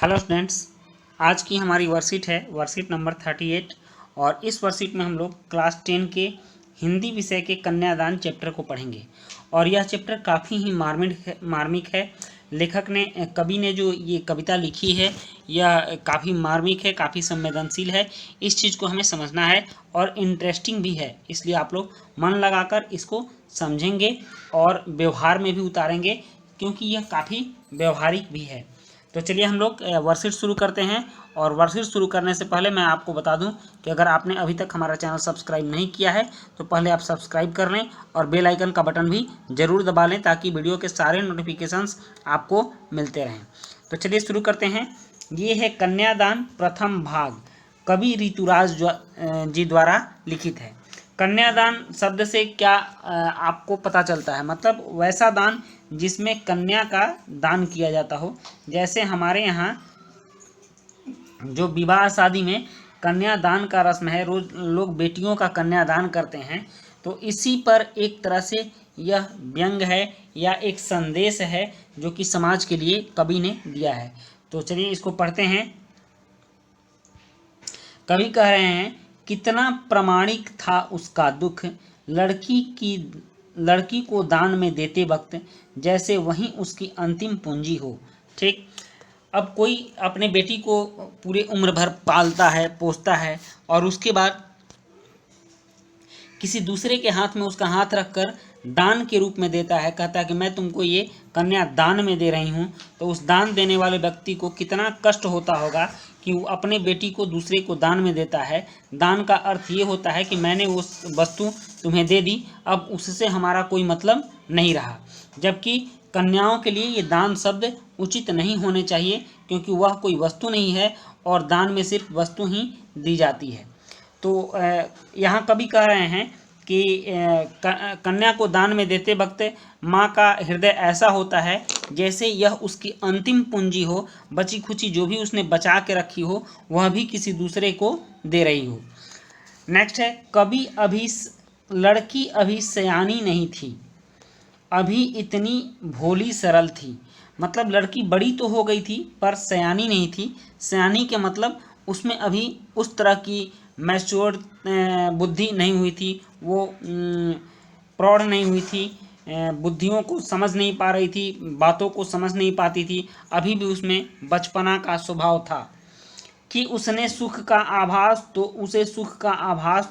Hello students, आज की हमारी वर्कशीट है वर्कशीट नंबर 38। और इस वर्कशीट में हम लोग क्लास 10 के हिंदी विषय के कन्यादान चैप्टर को पढ़ेंगे। और यह चैप्टर काफ़ी ही मार्मिक है। लेखक ने कवि ने जो ये कविता लिखी है यह काफ़ी मार्मिक है, काफ़ी संवेदनशील है। इस चीज़ को हमें समझना है और इंटरेस्टिंग भी है, इसलिए आप लोग मन लगाकर इसको समझेंगे और व्यवहार में भी उतारेंगे, क्योंकि यह काफ़ी व्यवहारिक भी है। तो चलिए हम लोग वर्कशीट शुरू करते हैं। और वर्कशीट शुरू करने से पहले मैं आपको बता दूं कि अगर आपने अभी तक हमारा चैनल सब्सक्राइब नहीं किया है तो पहले आप सब्सक्राइब कर लें और बेल आइकन का बटन भी ज़रूर दबा लें, ताकि वीडियो के सारे नोटिफिकेशंस आपको मिलते रहें। तो चलिए शुरू करते हैं। ये है कन्यादान प्रथम भाग, कवि ऋतुराज जी द्वारा लिखित है। कन्यादान शब्द से क्या आपको पता चलता है? मतलब वैसा दान जिसमें कन्या का दान किया जाता हो। जैसे हमारे यहाँ जो विवाह शादी में कन्यादान का रस्म है, रोज लोग बेटियों का कन्यादान करते हैं, तो इसी पर एक तरह से यह व्यंग है या एक संदेश है जो कि समाज के लिए कवि ने दिया है। तो चलिए इसको पढ़ते हैं। कवि कह रहे हैं, कितना प्रामाणिक था उसका दुख, लड़की को दान में देते वक्त, जैसे वही उसकी अंतिम पूंजी हो। ठीक। अब कोई अपने बेटी को पूरे उम्र भर पालता है, पोसता है, और उसके बाद किसी दूसरे के हाथ में उसका हाथ रखकर दान के रूप में देता है, कहता है कि मैं तुमको ये कन्या दान में दे रही हूँ। तो उस दान देने वाले व्यक्ति को कितना कष्ट होता होगा कि वो अपने बेटी को दूसरे को दान में देता है। दान का अर्थ ये होता है कि मैंने वो वस्तु तुम्हें दे दी, अब उससे हमारा कोई मतलब नहीं रहा। जबकि कन्याओं के लिए ये दान शब्द उचित नहीं होने चाहिए, क्योंकि वह कोई वस्तु नहीं है और दान में सिर्फ वस्तु ही दी जाती है। तो यहाँ कवि कह रहे हैं कि कन्या को दान में देते वक्त माँ का हृदय ऐसा होता है जैसे यह उसकी अंतिम पूंजी हो, बची खुची जो भी उसने बचा के रखी हो वह भी किसी दूसरे को दे रही हो। नेक्स्ट है, लड़की अभी सयानी नहीं थी, अभी इतनी भोली सरल थी। मतलब लड़की बड़ी तो हो गई थी पर सयानी नहीं थी। सयानी के मतलब उसमें अभी उस तरह की मैच्योर बुद्धि नहीं हुई थी, वो प्रौढ़ नहीं हुई थी, बुद्धियों को समझ नहीं पा रही थी, बातों को समझ नहीं पाती थी। अभी भी उसमें बचपना का स्वभाव था कि उसे सुख का आभास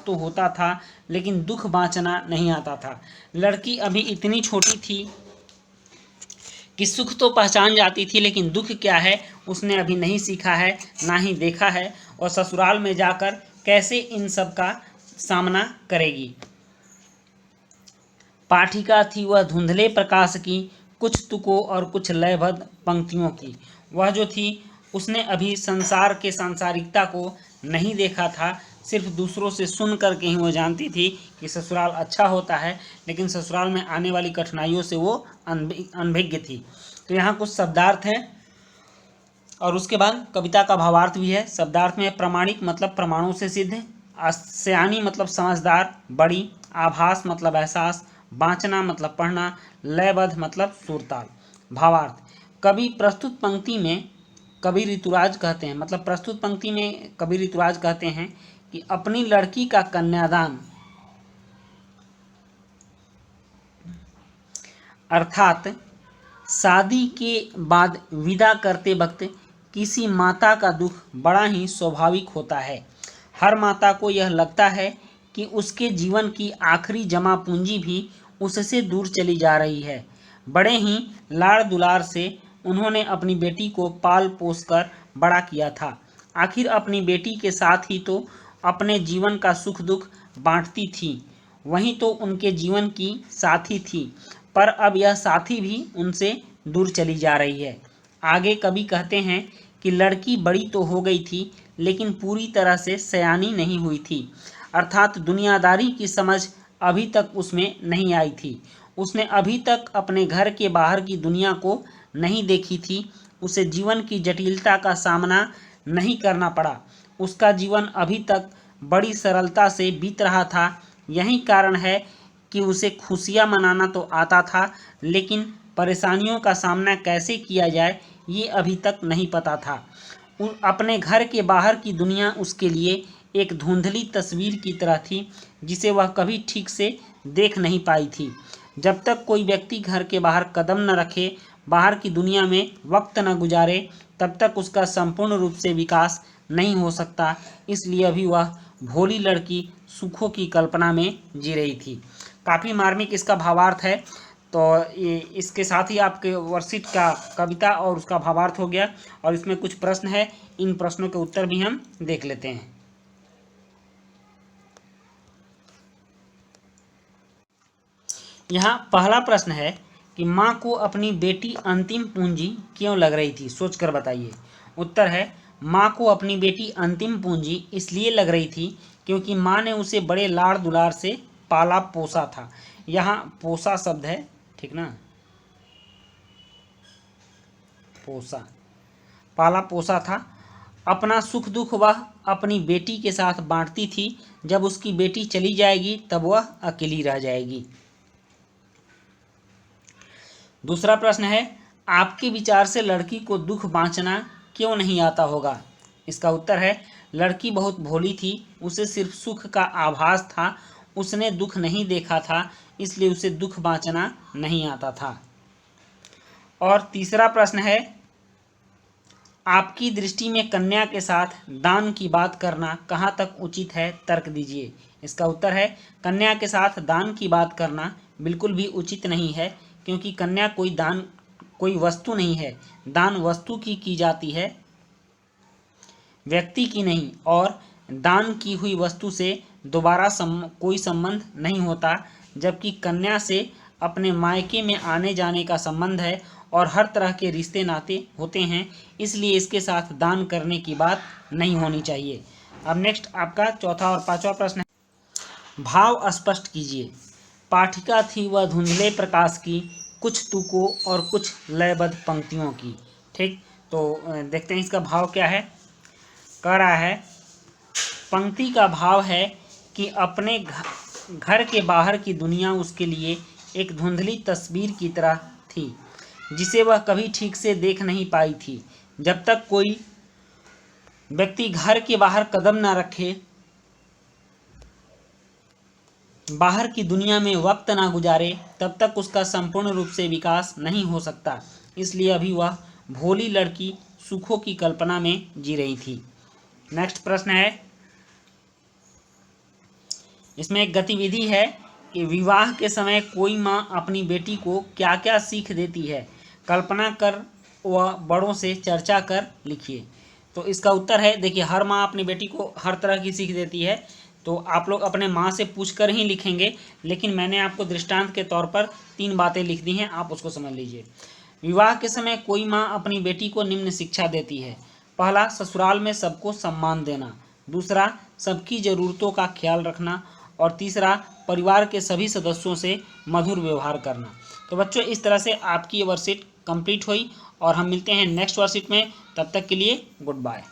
तो होता था, लेकिन दुख बाँचना नहीं आता था। लड़की अभी इतनी छोटी थी कि सुख तो पहचान जाती थी, लेकिन दुख क्या है उसने अभी नहीं सीखा है, ना ही देखा है, और ससुराल में जाकर कैसे इन सब का सामना करेगी। पाठिका थी वह धुंधले प्रकाश की, कुछ तुकों और कुछ लयबद्ध पंक्तियों की। वह जो थी उसने अभी संसार के सांसारिकता को नहीं देखा था, सिर्फ दूसरों से सुन करके ही वो जानती थी कि ससुराल अच्छा होता है, लेकिन ससुराल में आने वाली कठिनाइयों से वो अनभिज्ञ थी। तो यहाँ कुछ शब्दार्थ हैं और उसके बाद कविता का भावार्थ भी है। शब्दार्थ में प्रामाणिक मतलब प्रमाणों से सिद्ध, सयानी मतलब समझदार, बड़ी, आभास मतलब एहसास, बाँचना मतलब पढ़ना, लयबद्ध मतलब सुरताल। भावार्थ, कवि ऋतुराज कहते हैं, मतलब प्रस्तुत पंक्ति में कवि ऋतुराज कहते हैं कि अपनी लड़की का कन्यादान अर्थात शादी के बाद विदा करते वक्त किसी माता का दुख बड़ा ही स्वाभाविक होता है। हर माता को यह लगता है कि उसके जीवन की आखिरी जमा पूंजी भी उससे दूर चली जा रही है। बड़े ही लाड़ दुलार से उन्होंने अपनी बेटी को पाल पोस कर बड़ा किया था। आखिर अपनी बेटी के साथ ही तो अपने जीवन का सुख दुख बांटती थी, वहीं तो उनके जीवन की साथी थी, पर अब यह साथी भी उनसे दूर चली जा रही है। आगे कवि कहते हैं कि लड़की बड़ी तो हो गई थी, लेकिन पूरी तरह से सयानी नहीं हुई थी, अर्थात दुनियादारी की समझ अभी तक उसमें नहीं आई थी। उसने अभी तक अपने घर के बाहर की दुनिया को नहीं देखी थी, उसे जीवन की जटिलता का सामना नहीं करना पड़ा। उसका जीवन अभी तक बड़ी सरलता से बीत रहा था। यही कारण है कि उसे खुशियाँ मनाना तो आता था, लेकिन परेशानियों का सामना कैसे किया जाए ये अभी तक नहीं पता था। अपने घर के बाहर की दुनिया उसके लिए एक धुंधली तस्वीर की तरह थी जिसे वह कभी ठीक से देख नहीं पाई थी। जब तक कोई व्यक्ति घर के बाहर कदम न रखे, बाहर की दुनिया में वक्त न गुजारे, तब तक उसका संपूर्ण रूप से विकास नहीं हो सकता। इसलिए अभी वह भोली लड़की सुखों की कल्पना में जी रही थी। काफ़ी मार्मिक इसका भावार्थ है। तो ये इसके साथ ही आपके वर्कशीट का कविता और उसका भावार्थ हो गया। और इसमें कुछ प्रश्न है, इन प्रश्नों के उत्तर भी हम देख लेते हैं। यहाँ पहला प्रश्न है कि माँ को अपनी बेटी अंतिम पूंजी क्यों लग रही थी, सोचकर बताइए। उत्तर है, माँ को अपनी बेटी अंतिम पूंजी इसलिए लग रही थी क्योंकि माँ ने उसे बड़े लाड़ दुलार से पाला पोसा था। यहाँ पोसा शब्द है, ठीक ना, पोसा, पाला पोसा था। अपना सुख दुख वह अपनी बेटी के साथ बांटती थी। जब उसकी बेटी चली जाएगी तब वह अकेली रह जाएगी। दूसरा प्रश्न है, आपके विचार से लड़की को दुख बांचना क्यों नहीं आता होगा। इसका उत्तर है, लड़की बहुत भोली थी, उसे सिर्फ सुख का आभास था, उसने दुख नहीं देखा था, इसलिए उसे दुख बांचना नहीं आता था। और तीसरा प्रश्न है, आपकी दृष्टि में कन्या के साथ दान की बात करना कहाँ तक उचित है, तर्क दीजिए। इसका उत्तर है, कन्या के साथ दान की बात करना बिल्कुल भी उचित नहीं है, क्योंकि कन्या कोई वस्तु नहीं है। दान वस्तु की जाती है, व्यक्ति की नहीं। और दान की हुई वस्तु से दोबारा कोई संबंध नहीं होता, जबकि कन्या से अपने मायके में आने जाने का संबंध है और हर तरह के रिश्ते नाते होते हैं। इसलिए इसके साथ दान करने की बात नहीं होनी चाहिए। अब नेक्स्ट आपका चौथा और पांचवा प्रश्न है, भाव स्पष्ट कीजिए। पाठिका थी वह धुंधले प्रकाश की, कुछ तुकों और कुछ लयबद्ध पंक्तियों की। ठीक, तो देखते हैं इसका भाव क्या है। कह रहा है, पंक्ति का भाव है कि अपने घर के बाहर की दुनिया उसके लिए एक धुंधली तस्वीर की तरह थी जिसे वह कभी ठीक से देख नहीं पाई थी। जब तक कोई व्यक्ति घर के बाहर कदम न रखे, बाहर की दुनिया में वक्त ना गुजारे, तब तक उसका संपूर्ण रूप से विकास नहीं हो सकता। इसलिए अभी वह भोली लड़की सुखों की कल्पना में जी रही थी। नेक्स्ट प्रश्न है, इसमें एक गतिविधि है कि विवाह के समय कोई माँ अपनी बेटी को क्या क्या सीख देती है, कल्पना कर व बड़ों से चर्चा कर लिखिए। तो इसका उत्तर है, देखिए, हर माँ अपनी बेटी को हर तरह की सीख देती है, तो आप लोग अपने माँ से पूछकर ही लिखेंगे, लेकिन मैंने आपको दृष्टांत के तौर पर 3 बातें लिख दी हैं, आप उसको समझ लीजिए। विवाह के समय कोई माँ अपनी बेटी को निम्न शिक्षा देती है। पहला, ससुराल में सबको सम्मान देना। दूसरा, सबकी ज़रूरतों का ख्याल रखना। और तीसरा, परिवार के सभी सदस्यों से मधुर व्यवहार करना। तो बच्चों, इस तरह से आपकी ये वर्कशीट कंप्लीट हुई और हम मिलते हैं नेक्स्ट वर्कशीट में। तब तक के लिए गुड बाय।